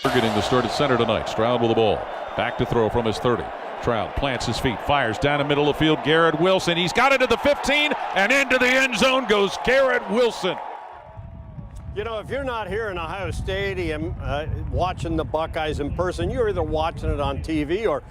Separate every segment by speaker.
Speaker 1: Getting the start at center tonight. Stroud with the ball. Back to throw from his 30. Stroud plants his feet, fires down the middle of the field. Garrett Wilson. He's got it at the 15, and into the end zone goes Garrett Wilson.
Speaker 2: You know, if you're not here in Ohio Stadium watching the Buckeyes in person, you're either watching it on TV or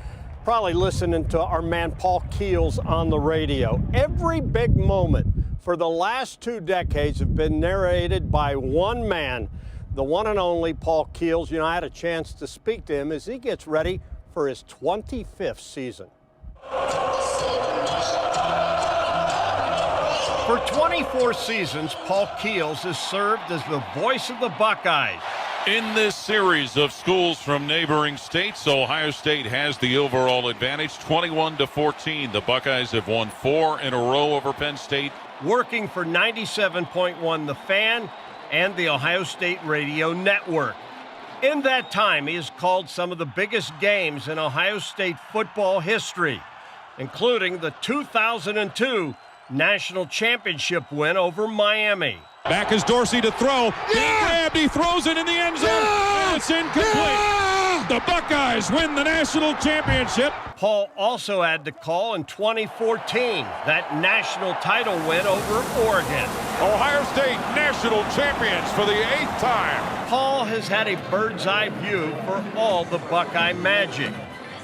Speaker 2: probably listening to our man Paul Keels on the radio. Every big moment for the last 2 decades have been narrated by one man, the one and only Paul Keels. You know, I had a chance to speak to him as he gets ready for his 25th season. For 24 seasons, Paul Keels has served as the voice of the Buckeyes.
Speaker 1: In this series of schools from neighboring states, Ohio State has the overall advantage, 21-14. The Buckeyes have won 4 in a row over Penn State.
Speaker 2: Working for 97.1 The Fan and the Ohio State Radio Network. In that time, he has called some of the biggest games in Ohio State football history, including the 2002 National Championship win over Miami.
Speaker 1: Back is Dorsey to throw. Grabbed, he throws it in the end zone. And it's incomplete. The Buckeyes win the national championship.
Speaker 2: Paul also had to call in 2014, that national title win over Oregon.
Speaker 1: Ohio State national champions for the 8th time.
Speaker 2: Paul has had a bird's eye view for all the Buckeye magic.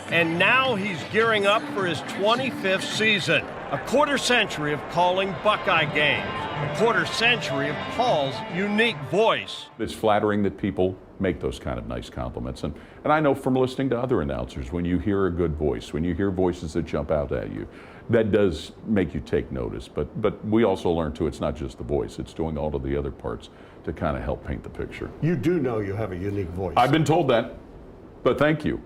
Speaker 2: And now he's gearing up for his 25th season. A quarter century of calling Buckeye games. A quarter century of Paul's unique voice.
Speaker 3: It's flattering that people make those kind of nice compliments. And I know from listening to other announcers, when you hear a good voice, when you hear voices that jump out at you, that does make you take notice. But we also learn, too, it's not just the voice. It's doing all of the other parts to kind of help paint the picture.
Speaker 2: You do know you have a unique voice.
Speaker 3: I've been told that, but thank you.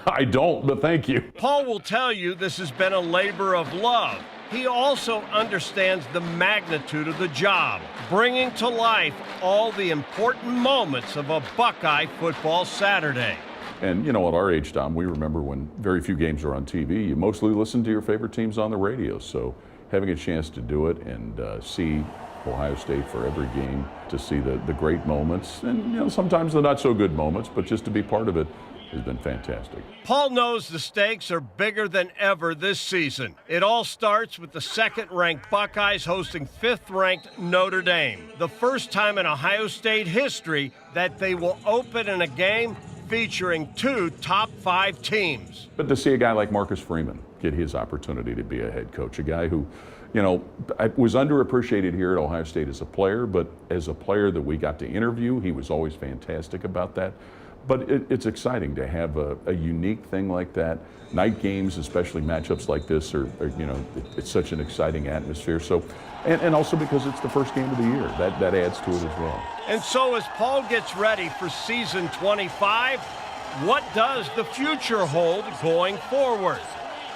Speaker 3: I don't, but thank you.
Speaker 2: Paul will tell you this has been a labor of love. He also understands the magnitude of the job, bringing to life all the important moments of a Buckeye football Saturday.
Speaker 3: And, you know, at our age, Tom, we remember when very few games are on TV. You mostly listen to your favorite teams on the radio. So having a chance to do it and see Ohio State for every game, to see the great moments and, you know, sometimes the not so good moments, but just to be part of it has been fantastic.
Speaker 2: Paul knows the stakes are bigger than ever this season. It all starts with the 2nd-ranked Buckeyes hosting 5th-ranked Notre Dame. The first time in Ohio State history that they will open in a game featuring 2 top 5 teams.
Speaker 3: But to see a guy like Marcus Freeman get his opportunity to be a head coach, a guy who, you know, was underappreciated here at Ohio State as a player, but as a player that we got to interview, he was always fantastic about that. But it's exciting to have a unique thing like that. Night games, especially matchups like this, are you know, it's such an exciting atmosphere. So, and also because it's the first game of the year, that adds to it as well.
Speaker 2: And so as Paul gets ready for season 25, what does the future hold going forward?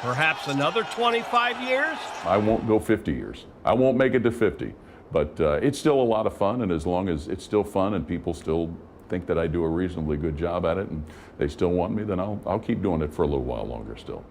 Speaker 2: Perhaps another 25 years?
Speaker 3: I won't go 50 years. I won't make it to 50. But it's still a lot of fun, and as long as it's still fun and people still think that I do a reasonably good job at it and they still want me, then I'll keep doing it for a little while longer still.